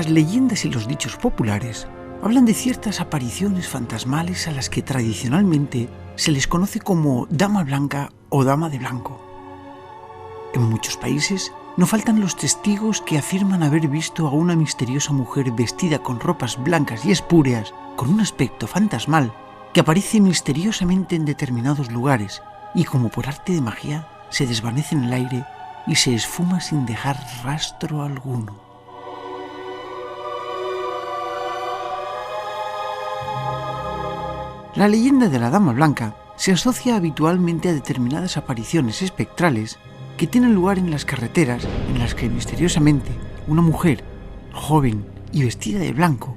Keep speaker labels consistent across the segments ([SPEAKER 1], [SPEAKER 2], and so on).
[SPEAKER 1] Las leyendas y los dichos populares hablan de ciertas apariciones fantasmales a las que tradicionalmente se les conoce como Dama Blanca o Dama de Blanco. En muchos países no faltan los testigos que afirman haber visto a una misteriosa mujer vestida con ropas blancas y espúreas, con un aspecto fantasmal, que aparece misteriosamente en determinados lugares y, como por arte de magia, se desvanece en el aire y se esfuma sin dejar rastro alguno. La leyenda de la Dama Blanca se asocia habitualmente a determinadas apariciones espectrales que tienen lugar en las carreteras, en las que misteriosamente una mujer, joven y vestida de blanco,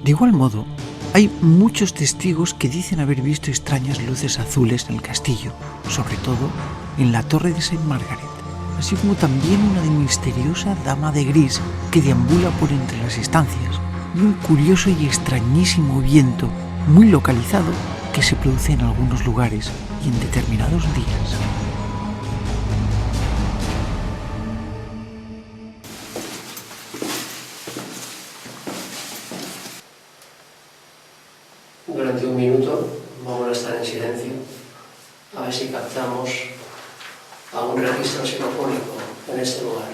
[SPEAKER 1] De igual modo, hay muchos testigos que dicen haber visto extrañas luces azules en el castillo, sobre todo en la torre de Saint Margaret, así como también una misteriosa dama de gris que deambula por entre las estancias, y un curioso y extrañísimo viento muy localizado que se produce en algunos lugares y en determinados días.
[SPEAKER 2] Durante un minuto vamos a estar en silencio, a ver si captamos algún registro psicofónico en este lugar.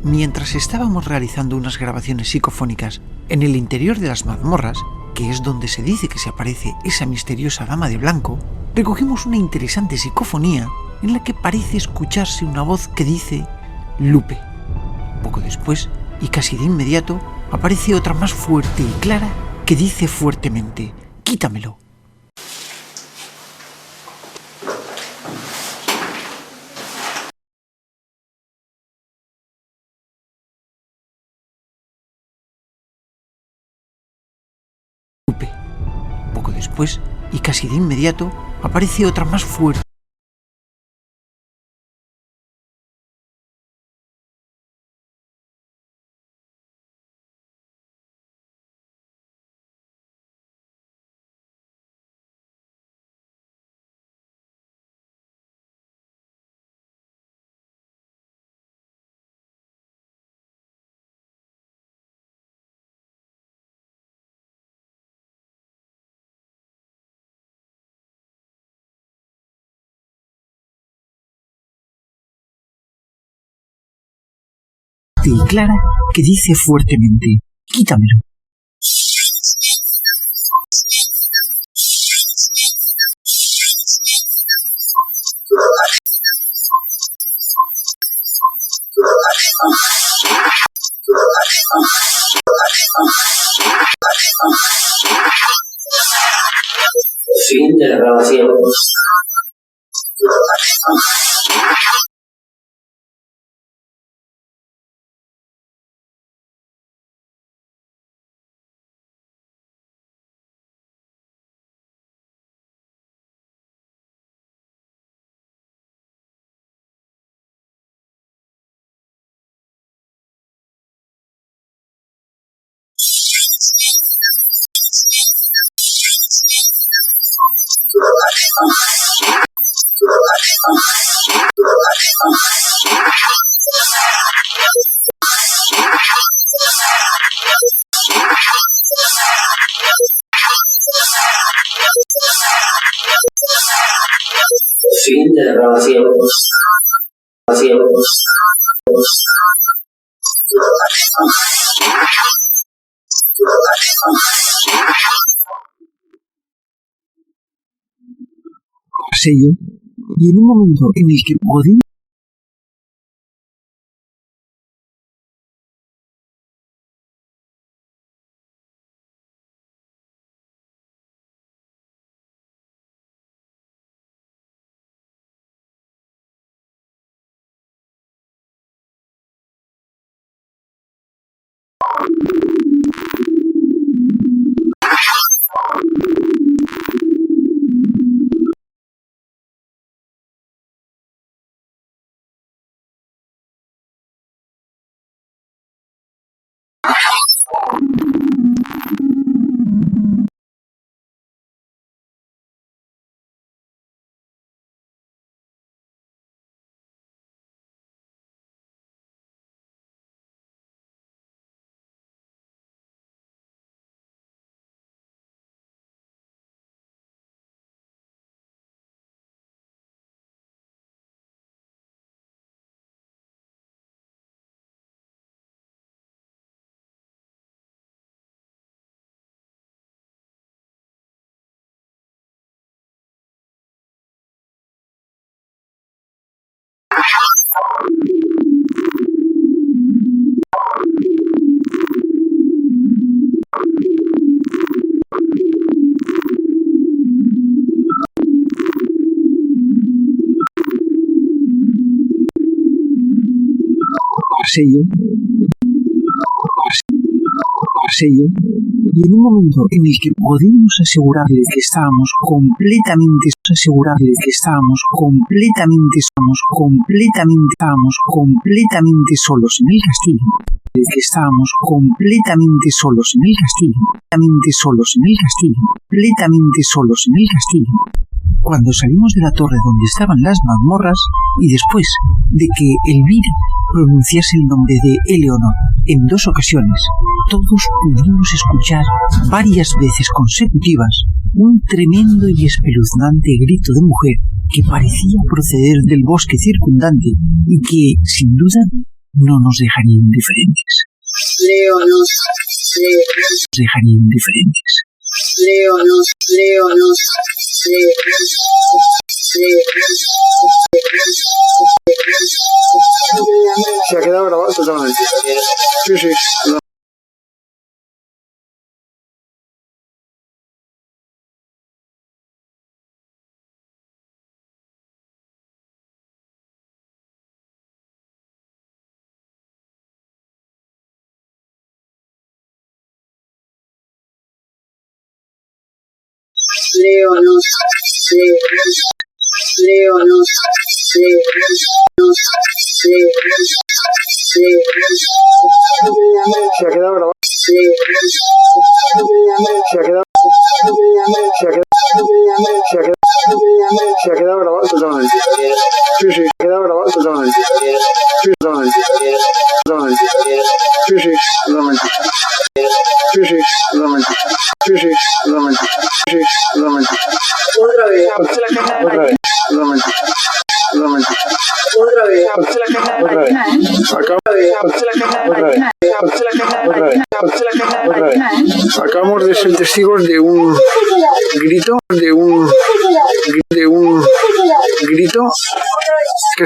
[SPEAKER 1] Mientras estábamos realizando unas grabaciones psicofónicas en el interior de las mazmorras, que es donde se dice que se aparece esa misteriosa dama de blanco, recogimos una interesante psicofonía en la que parece escucharse una voz que dice Lupe. Poco después, y casi de inmediato, aparece otra más fuerte y clara que dice fuertemente «Quítamelo». Lupe. Poco después, y casi de inmediato, aparece otra más fuerte. Y clara que dice fuertemente «Quítamelo».
[SPEAKER 2] Fin de la grabación. Fin de la grabación.
[SPEAKER 1] Sello, y en un momento en el que podemos Sello, y en un momento en el que podemos asegurarle que estábamos completamente solos en el castillo, cuando salimos de la torre donde estaban las mazmorras y después de que Elvira pronunciase el nombre de Eleonor en 2 ocasiones, todos pudimos escuchar varias veces consecutivas un tremendo y espeluznante grito de mujer que parecía proceder del bosque circundante y que, sin duda, no nos dejaría indiferentes.
[SPEAKER 3] Se ha quedado grabado totalmente. Sí, sí. No. Se ha quedado grabado. Se ha quedado grabado totalmente. Sí, sí, se ha quedado grabado totalmente. Sí, totalmente. Sí, sí, totalmente. Sí, sí, totalmente. Sí, sí, totalmente. Sí, totalmente.
[SPEAKER 2] Otra vez.
[SPEAKER 3] Totalmente.
[SPEAKER 2] Otra vez.
[SPEAKER 3] Acabamos de ser testigos de un grito, que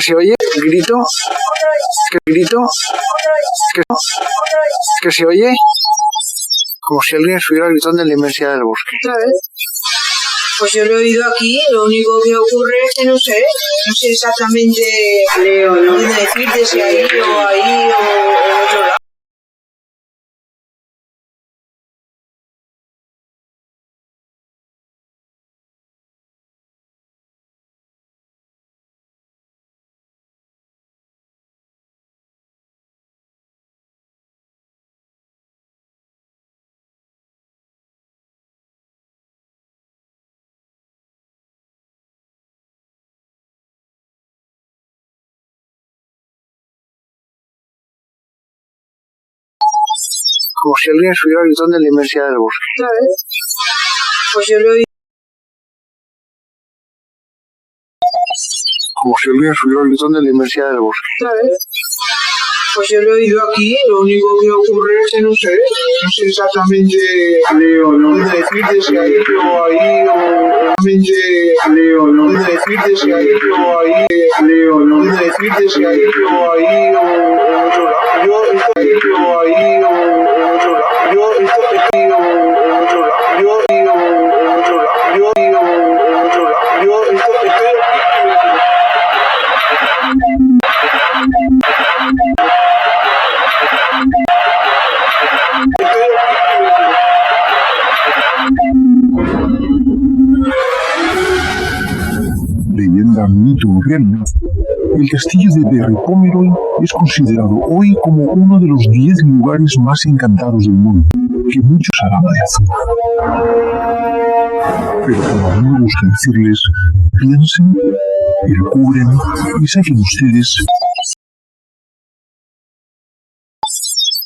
[SPEAKER 3] se oye, que se oye como si alguien estuviera gritando en la inmensidad del bosque.
[SPEAKER 4] ¿Otra vez? Pues yo lo he oído aquí, lo único que ocurre es que no sé exactamente dónde decirte si ahí o en otro lado.
[SPEAKER 3] Como si alguien estuviera gritando en la inmensidad del bosque.
[SPEAKER 4] ¿Otra vez? Pues yo lo he oído.
[SPEAKER 3] Como si alguien estuviera gritando en la inmensidad del bosque.
[SPEAKER 4] ¿Otra vez? Pues yo lo he oído aquí, lo único que ocurre es que no sé exactamente dónde decirte si ahí o ahí o dónde decirte si ahí o ahí dónde decirte si ahí o ahí o en otro lado. Yo estoy aquí o ahí o en otro lado. Yo estoy aquí o en otro lado. Yo y o en otro lado. Yo y o en otro lado. Yo estoy aquí.
[SPEAKER 5] Leyenda, mito o realidad, el castillo de Berry Pomeroy es considerado hoy como uno de los 10 lugares más encantados del mundo, que muchos harán de azul. Pero como a mí me gusta decirles, piensen, recubren y saquen ustedes.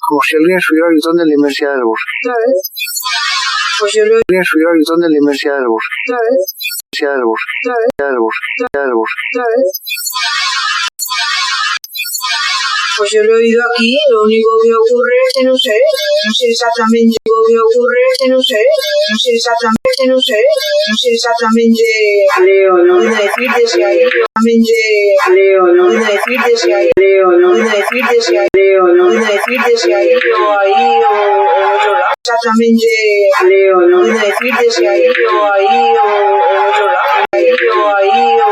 [SPEAKER 3] Como si alguien estuviera gritando en la inmensidad del bosque.
[SPEAKER 4] ¿Otra vez? Pues yo lo he
[SPEAKER 3] Alguien estuviera gritando en la inmensidad del bosque.
[SPEAKER 4] ¿Otra vez?
[SPEAKER 3] Inmensidad del bosque.
[SPEAKER 4] ¿Otra vez?
[SPEAKER 3] Del bosque. Del bosque.
[SPEAKER 4] ¿Otra vez? Pues yo lo he oído aquí, lo único que ocurre es que no sé exactamente lo que ocurre es que no sé exactamente, no sé exactamente, Leo, no puedo decirte si hay exactamente, Leo, no puedo decirte si hay, Leo, no puedo decirte si hay, Leo, no puedo decirte si hay, o ahí, o otro lado, exactamente, Leo, no puedo decirte si hay, o ahí, o otro lado, ahí, o ahí, o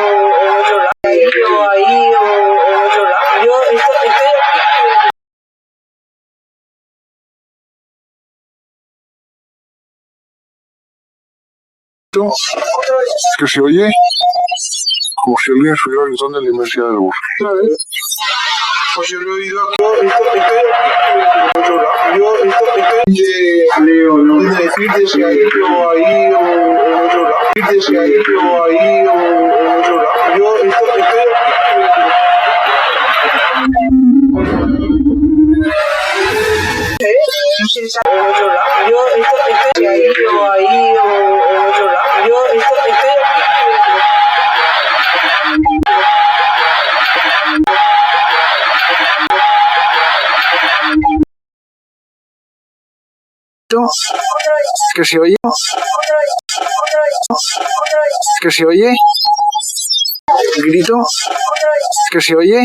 [SPEAKER 4] otro lado, ahí, o ahí, o otro lado, yo estoy
[SPEAKER 5] que se oye como si alguien estuviera gritando en la inmensidad del bosque.
[SPEAKER 4] Pues yo lo he oído aquí, Leo, no puedo decirte si hay o ahí o otro lado, decirte si hay o ahí o otro lado, yo estoy no sé si hay otro lado, yo estoy si hay o ahí o otro lado, yo estoy
[SPEAKER 3] que se oye grito que se oye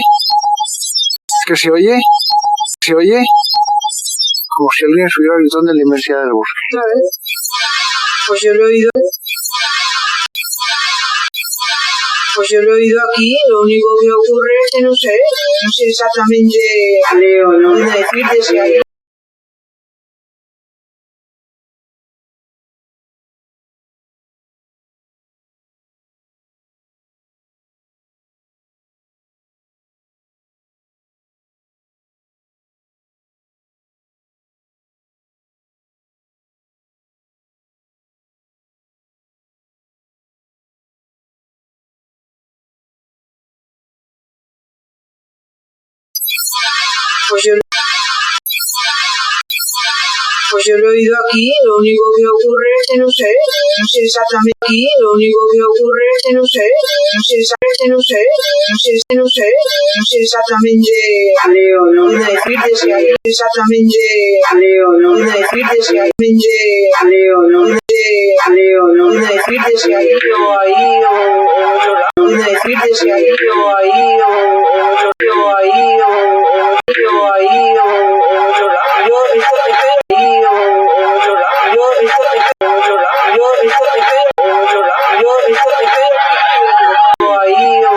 [SPEAKER 3] como si alguien estuviera gritando en la inmensidad del bosque.
[SPEAKER 4] Pues yo lo he oído. Pues yo lo he oído aquí, lo único que ocurre es que no sé exactamente, Leo, no puedo decirte si hay. Pues yo lo he oído aquí, lo único que ocurre es que no sé exactamente aquí, lo único que ocurre es que no sé exactamente, Leo, no puedo decirte si hay exactamente, Leo, no puedo decirte si hay, Leo, no puedo decirte si hay o ahí o otro lado, no puedo decirte si hay o ahí o otro lado, ahí o ahí o otro lado, yo estoy ahí o otro lado, yo estoy otro lado, yo estoy otro lado, yo estoy o ahí o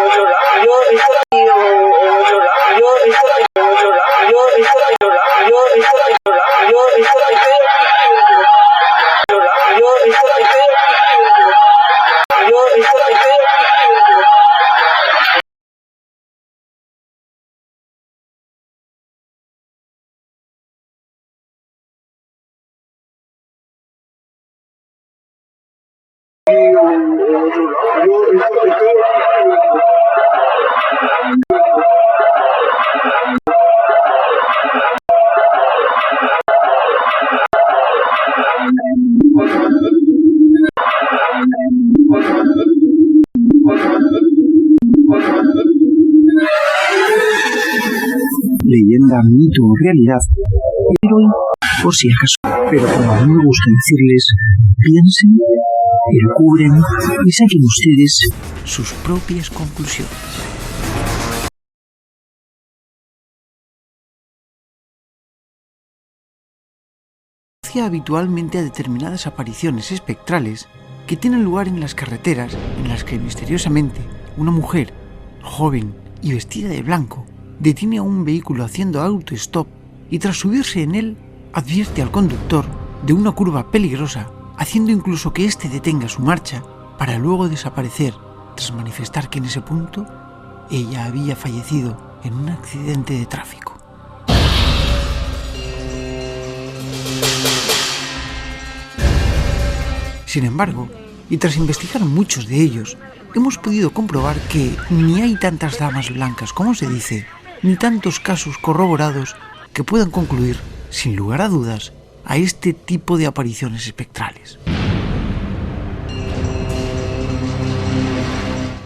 [SPEAKER 4] otro lado, yo estoy o otro lado, yo estoy otro lado, yo estoy otro lado, yo estoy otro lado, yo estoy otro lado, yo estoy
[SPEAKER 1] Leyenda, mito o realidad, pero por si acaso, pero como a mí me gusta decirles, piensen, elucubren y saquen ustedes sus propias conclusiones. Habitualmente a determinadas apariciones espectrales que tienen lugar en las carreteras, en las que misteriosamente una mujer, joven y vestida de blanco, detiene a un vehículo haciendo autostop y tras subirse en él advierte al conductor de una curva peligrosa, haciendo incluso que éste detenga su marcha para luego desaparecer tras manifestar que en ese punto ella había fallecido en un accidente de tráfico. Sin embargo, y tras investigar muchos de ellos, hemos podido comprobar que ni hay tantas damas blancas como se dice, ni tantos casos corroborados que puedan concluir, sin lugar a dudas, a este tipo de apariciones espectrales.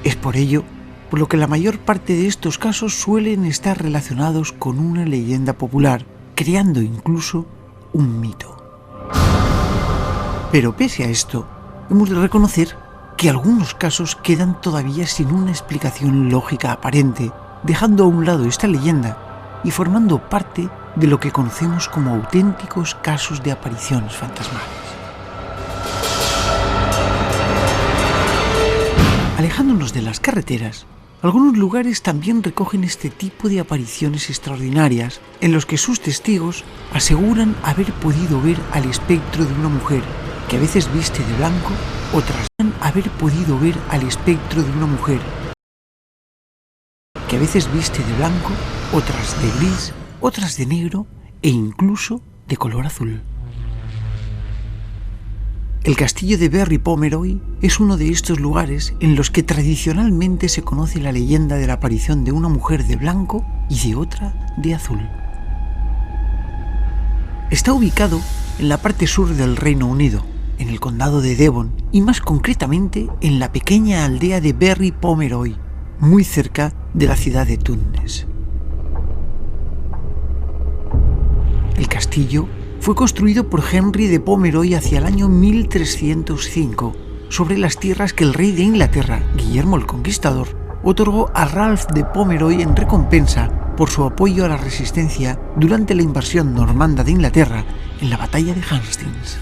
[SPEAKER 1] Es por ello por lo que la mayor parte de estos casos suelen estar relacionados con una leyenda popular, creando incluso un mito. Pero pese a esto, hemos de reconocer que algunos casos quedan todavía sin una explicación lógica aparente, dejando a un lado esta leyenda y formando parte de lo que conocemos como auténticos casos de apariciones fantasmales. Alejándonos de las carreteras, algunos lugares también recogen este tipo de apariciones extraordinarias en los que sus testigos aseguran haber podido ver al espectro de una mujer que a veces viste de blanco, otras de gris, otras de negro e incluso de color azul. El castillo de Berry Pomeroy es uno de estos lugares en los que tradicionalmente se conoce la leyenda de la aparición de una mujer de blanco y de otra de azul. Está ubicado en la parte sur del Reino Unido, en el condado de Devon y más concretamente en la pequeña aldea de Berry Pomeroy, muy cerca de la ciudad de Totnes. El castillo fue construido por Henry de Pomeroy hacia el año 1305 sobre las tierras que el rey de Inglaterra, Guillermo el Conquistador, otorgó a Ralph de Pomeroy en recompensa por su apoyo a la resistencia durante la invasión normanda de Inglaterra en la batalla de Hastings.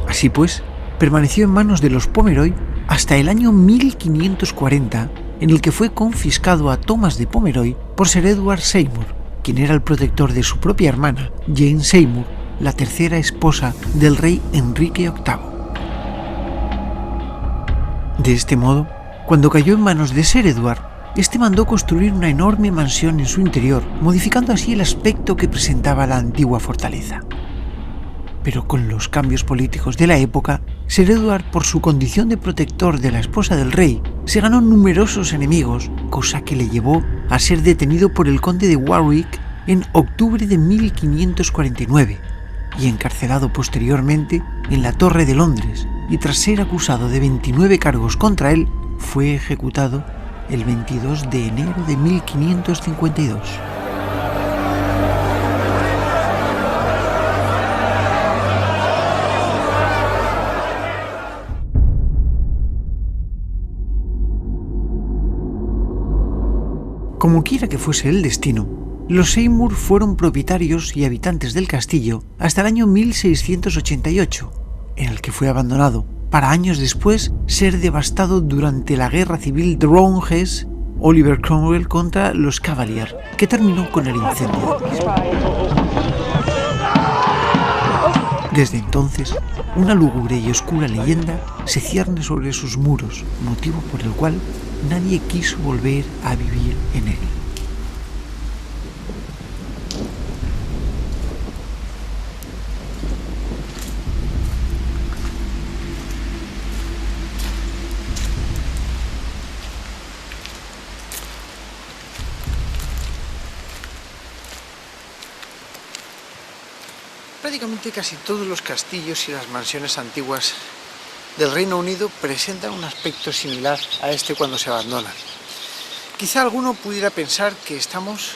[SPEAKER 1] Así pues, permaneció en manos de los Pomeroy hasta el año 1540, en el que fue confiscado a Thomas de Pomeroy por Sir Edward Seymour, quien era el protector de su propia hermana, Jane Seymour, la tercera esposa del rey Enrique VIII. De este modo, cuando cayó en manos de Sir Edward, este mandó construir una enorme mansión en su interior, modificando así el aspecto que presentaba la antigua fortaleza. Pero con los cambios políticos de la época, Sir Edward, por su condición de protector de la esposa del rey, se ganó numerosos enemigos, cosa que le llevó a ser detenido por el conde de Warwick en octubre de 1549 y encarcelado posteriormente en la Torre de Londres, y tras ser acusado de 29 cargos contra él, fue ejecutado el 22 de enero de 1552. Como quiera que fuese el destino, los Seymour fueron propietarios y habitantes del castillo hasta el año 1688, en el que fue abandonado, para años después ser devastado durante la guerra civil de Roundhead Oliver Cromwell contra los Cavaliers, que terminó con el incendio. Desde entonces, una lúgubre y oscura leyenda se cierne sobre sus muros, motivo por el cual nadie quiso volver a vivir en él. Prácticamente casi todos los castillos y las mansiones antiguas del Reino Unido presentan un aspecto similar a este cuando se abandonan. Quizá alguno pudiera pensar que estamos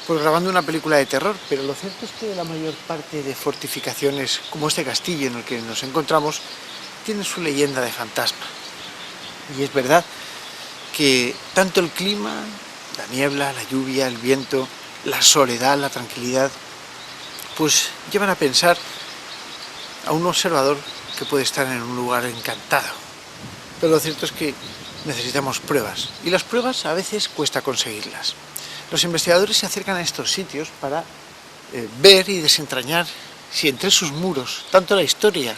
[SPEAKER 1] grabando una película de terror, pero lo cierto es que la mayor parte de fortificaciones como este castillo en el que nos encontramos tienen su leyenda de fantasma. Y es verdad que tanto el clima, la niebla, la lluvia, el viento, la soledad, la tranquilidad, pues llevan a pensar a un observador que puede estar en un lugar encantado. Pero lo cierto es que necesitamos pruebas, y las pruebas a veces cuesta conseguirlas. Los investigadores se acercan a estos sitios para ver y desentrañar si entre sus muros, tanto la historia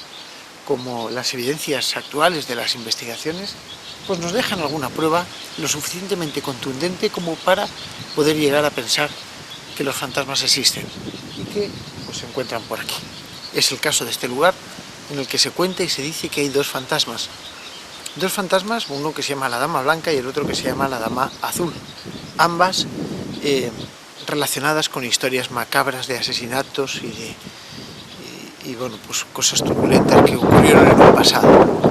[SPEAKER 1] como las evidencias actuales de las investigaciones, pues nos dejan alguna prueba lo suficientemente contundente como para poder llegar a pensar que los fantasmas existen y que pues, se encuentran por aquí. Es el caso de este lugar en el que se cuenta y se dice que hay dos fantasmas, uno que se llama la Dama Blanca y el otro que se llama la Dama Azul, ambas relacionadas con historias macabras de asesinatos y bueno, pues cosas turbulentas que ocurrieron en el pasado.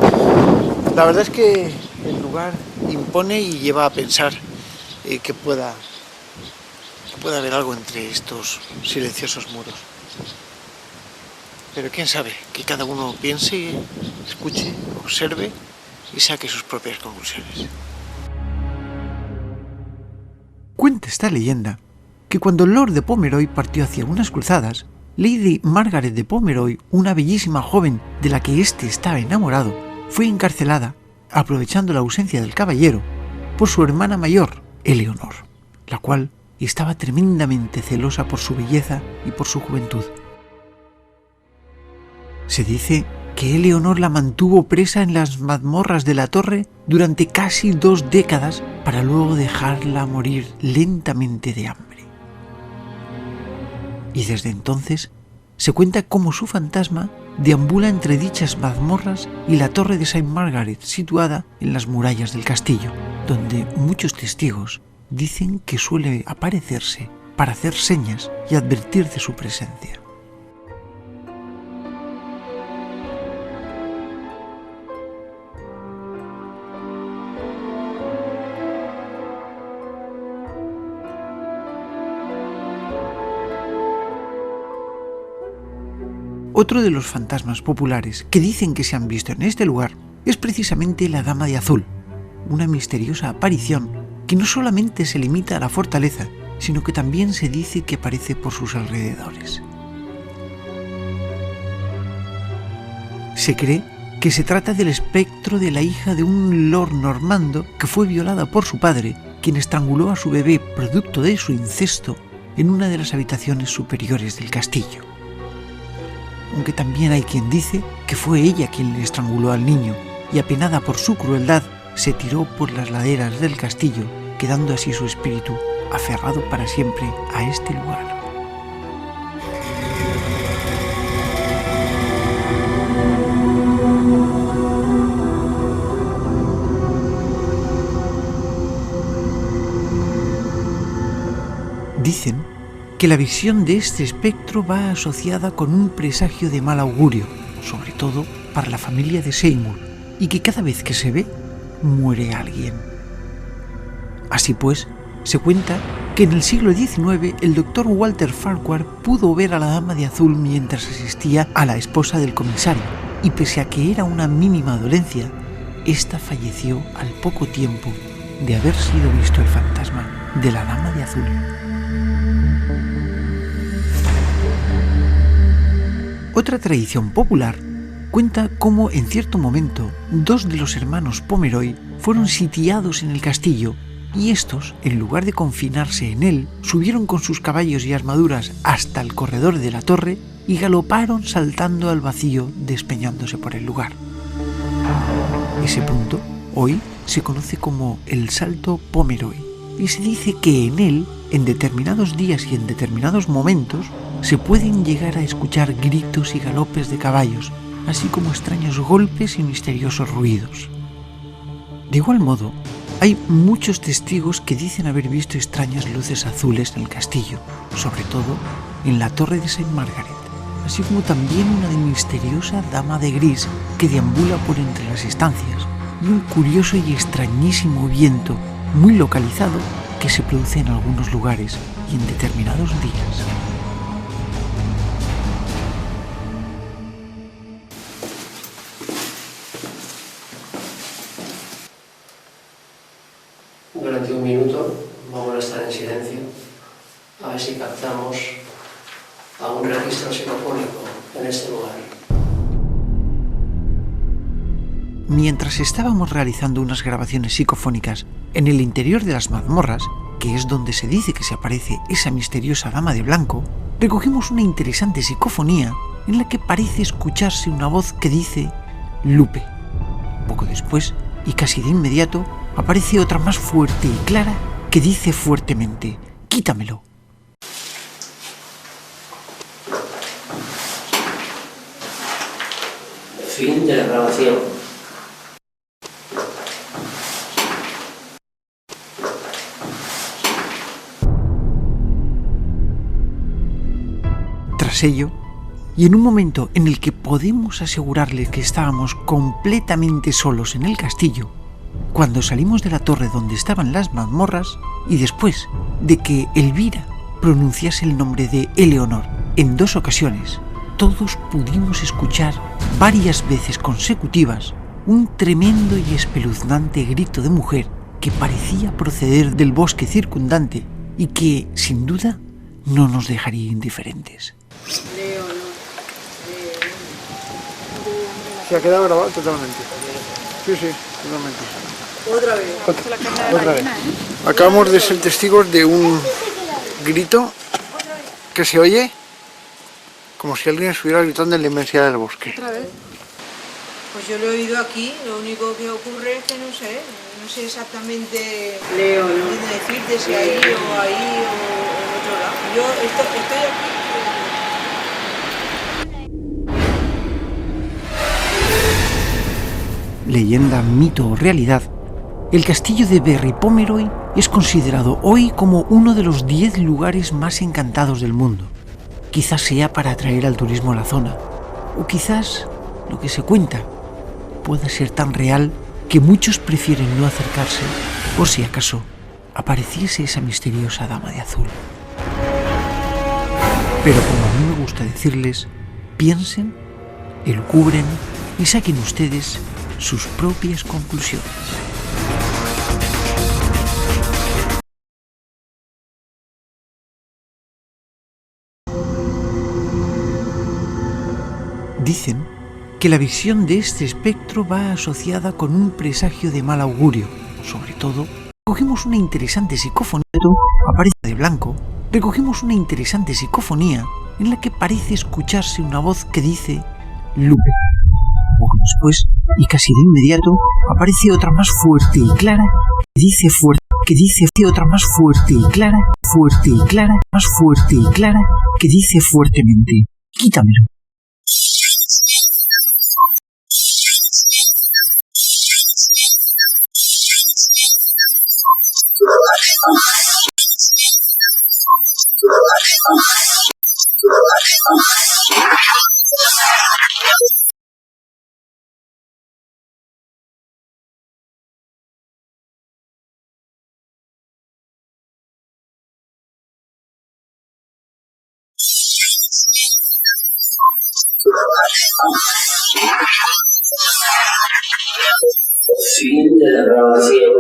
[SPEAKER 1] La verdad es que el lugar impone y lleva a pensar que pueda haber algo entre estos silenciosos muros. Pero quién sabe, que cada uno piense, escuche, observe y saque sus propias conclusiones. Cuenta esta leyenda que cuando Lord de Pomeroy partió hacia unas cruzadas, Lady Margaret de Pomeroy, una bellísima joven de la que éste estaba enamorado, fue encarcelada, aprovechando la ausencia del caballero, por su hermana mayor, Eleonor, la cual estaba tremendamente celosa por su belleza y por su juventud. Se dice que Eleonor la mantuvo presa en las mazmorras de la torre durante casi 2 décadas para luego dejarla morir lentamente de hambre. Y desde entonces se cuenta cómo su fantasma deambula entre dichas mazmorras y la torre de Saint Margaret, situada en las murallas del castillo, donde muchos testigos dicen que suele aparecerse para hacer señas y advertir de su presencia. Otro de los fantasmas populares que dicen que se han visto en este lugar es precisamente la Dama de Azul, una misteriosa aparición que no solamente se limita a la fortaleza, sino que también se dice que aparece por sus alrededores. Se cree que se trata del espectro de la hija de un lord normando que fue violada por su padre, quien estranguló a su bebé producto de su incesto en una de las habitaciones superiores del castillo. Aunque también hay quien dice que fue ella quien le estranguló al niño y, apenada por su crueldad, se tiró por las laderas del castillo, quedando así su espíritu aferrado para siempre a este lugar. Dicen que la visión de este espectro va asociada con un presagio de mal augurio, sobre todo para la familia de Seymour, y que cada vez que se ve, muere alguien. Así pues, se cuenta que en el siglo XIX el doctor Walter Farquhar pudo ver a la Dama de Azul mientras asistía a la esposa del comisario, y pese a que era una mínima dolencia, ésta falleció al poco tiempo de haber sido visto el fantasma de la Dama de Azul. Otra tradición popular cuenta cómo en cierto momento 2 de los hermanos Pomeroy fueron sitiados en el castillo y estos, en lugar de confinarse en él, subieron con sus caballos y armaduras hasta el corredor de la torre y galoparon saltando al vacío, despeñándose por el lugar. Ese punto hoy se conoce como el Salto Pomeroy y se dice que en él, en determinados días y en determinados momentos, se pueden llegar a escuchar gritos y galopes de caballos, así como extraños golpes y misteriosos ruidos. De igual modo, hay muchos testigos que dicen haber visto extrañas luces azules en el castillo, sobre todo en la torre de Saint Margaret, así como también una misteriosa dama de gris que deambula por entre las estancias, y un curioso y extrañísimo viento muy localizado que se produce en algunos lugares y en determinados días.
[SPEAKER 2] Durante un minuto vamos a estar en silencio, a ver si captamos algún registro psicofónico en este lugar.
[SPEAKER 1] Mientras estábamos realizando unas grabaciones psicofónicas en el interior de las mazmorras, que es donde se dice que se aparece esa misteriosa dama de blanco, recogimos una interesante psicofonía en la que parece escucharse una voz que dice Lupe. Poco después, y casi de inmediato, aparece otra más fuerte y clara que dice fuertemente «Quítamelo».
[SPEAKER 2] Fin de la grabación.
[SPEAKER 1] Tras ello, y en un momento en el que podemos asegurarles que estábamos completamente solos en el castillo, cuando salimos de la torre donde estaban las mazmorras y después de que Elvira pronunciase el nombre de Eleonor en 2 ocasiones, todos pudimos escuchar varias veces consecutivas un tremendo y espeluznante grito de mujer que parecía proceder del bosque circundante y que, sin duda, no nos dejaría indiferentes.
[SPEAKER 3] Se ha quedado grabado totalmente. Sí, totalmente. Otra vez. Acabamos de ser testigos de un grito que se oye como si alguien estuviera gritando en la inmensidad del bosque.
[SPEAKER 6] ¿Otra vez? Pues yo lo he oído aquí, lo único que ocurre es que no sé exactamente Leo, ¿no? Decirte si ahí o en otro lado. Yo estoy aquí.
[SPEAKER 1] Leyenda, mito o realidad, el castillo de Berry Pomeroy es considerado hoy como uno de los 10 lugares más encantados del mundo. Quizás sea para atraer al turismo a la zona, o quizás lo que se cuenta pueda ser tan real que muchos prefieren no acercarse, por si acaso apareciese esa misteriosa dama de azul. Pero como a mí me gusta decirles, piensen, elucubren y saquen ustedes sus propias conclusiones. Dicen que la visión de este espectro va asociada con un presagio de mal augurio. Sobre todo, recogimos una interesante psicofonía, aparece de blanco, recogimos una interesante psicofonía en la que parece escucharse una voz que dice Lupe. Poco después, y casi de inmediato, aparece otra más fuerte y clara que dice otra más fuerte y clara, más fuerte y clara, que dice fuertemente, quítamelo.
[SPEAKER 2] Fin de la grabación.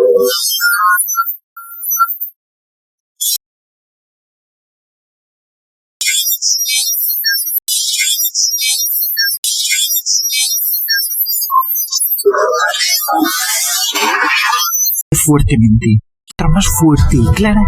[SPEAKER 1] Fuertemente, otra más fuerte y clara.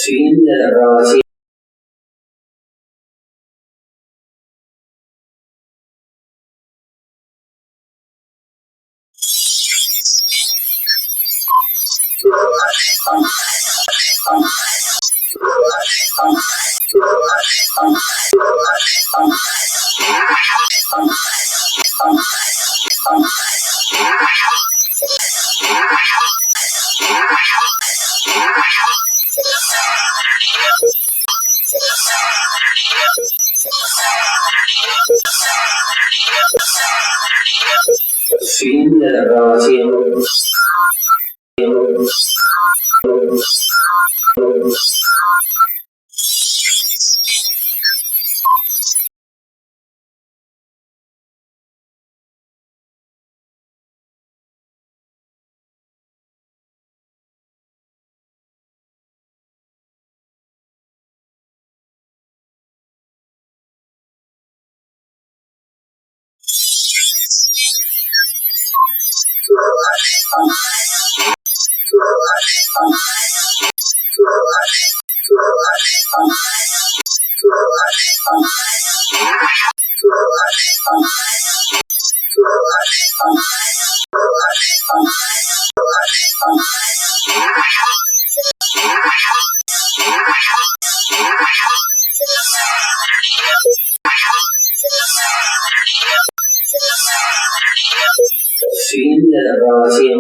[SPEAKER 2] Fin de la grabación. Fin de la grabación.
[SPEAKER 7] grabación.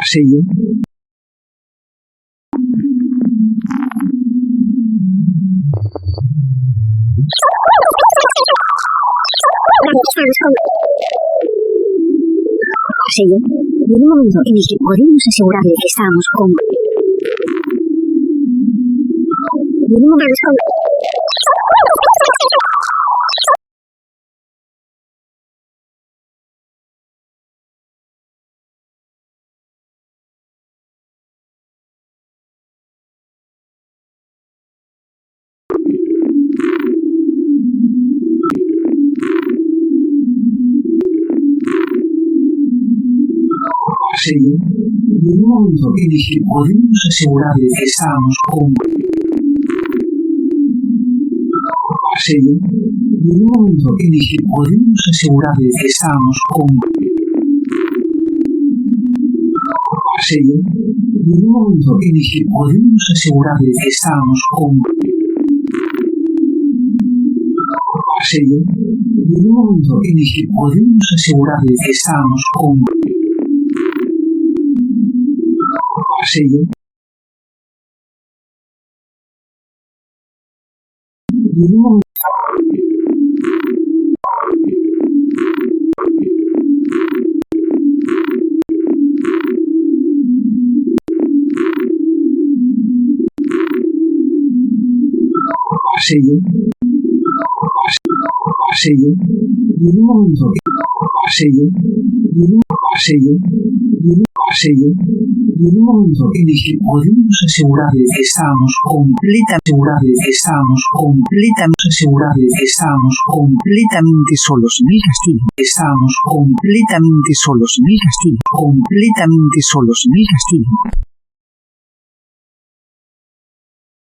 [SPEAKER 1] Sello.
[SPEAKER 8] Sello. Y en un momento en el que podemos asegurarle que estábamos con... Y en un momento...
[SPEAKER 1] Sello. Y en un momento en el que podemos asegurarle que estábamos con... Sello. Y en un momento en el que podemos asegurarle que estábamos con... Sello. Y en un momento en el que podemos asegurarle que estábamos con... Sello. Y en un momento en el que podemos asegurarle que estábamos con... Sello. Y en un momento... Sello. Sello. Y en un momento... Sello. Y en un... Sello. Y en un... Sello. Y en un momento en el que podemos asegurarle que estábamos completamente solos en el castillo. Estábamos completamente solos en el castillo. Completamente solos en el castillo.